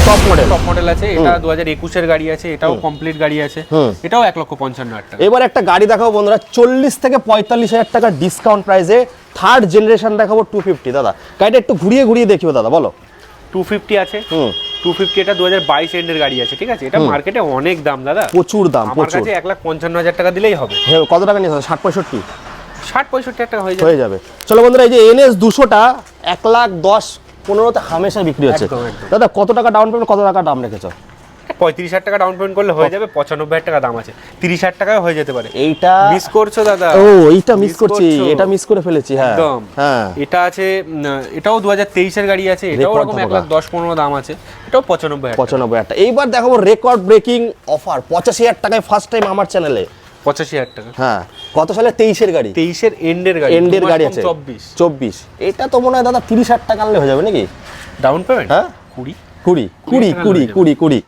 Top model. Top model আছে, এটা 2021 এর গাড়ি আছে, এটাও কমপ্লিট গাড়ি আছে, এটাও 1,55,000 টাকা। এবার একটা গাড়ি দেখাবো বন্ধুরা 40 থেকে 45,000 টাকা ডিসকাউন্ট প্রাইসে, থার্ড জেনারেশন দেখাবো 250। দাদা গাড়িটা একটু ঘুরিয়ে ঘুরিয়ে দেখিও দাদা, বলো। 250 আছে, 250 এটা 2022 এন্ডের গাড়ি আছে, ঠিক আছে? এটা মার্কেটে অনেক দাম দাদা, প্রচুর দাম, আমার প্রচুর। কাছে 1,55,000 টাকা দিলেই হবে। কত টাকা নিয়ে 60-65 60-65 টাকা হয়ে যাবে। চলো বন্ধুরা, এই যে NS 200টা 1,10,15 হামেশা বিক্রি হচ্ছে। একদম, একদম। দাদা কত টাকা ডাউন পেমেন্ট, কত টাকা দাম রেখেছো? 35,000 টাকা ডাউন পেমেন্ট করলে হয়ে যাবে, 95,000 টাকা দাম আছে, 30,000 টাকায় হয়ে যেতে পারে। এইটা মিস করছো দাদা। ও এইটা মিস করছি, এটা মিস করে ফেলেছি। হ্যাঁ একদম। হ্যাঁ, এটা আছে, এটাও 2023 এর গাড়ি আছে, এটাও Record এরকম দাম 1,10,15 দাম আছে, এটাও 95,000 টাকা। 95,000 এইবার দেখাবো রেকর্ড ব্রেকিং অফার 85,000 টাকায় ফার্স্ট টাইম আমার চ্যানেলে। 85,000 টাকা। হ্যাঁ, কত সালে? 23 এর গাড়ি, 23 এর এন্ডের গাড়ি, এন্ডের গাড়ি আছে 24 এটা তো মনে হয় দাদা 30,000 টাকা আনলে হয়ে যাবে নাকি ডাউন পেমেন্ট? হ্যাঁ 20 20 20 20 20 20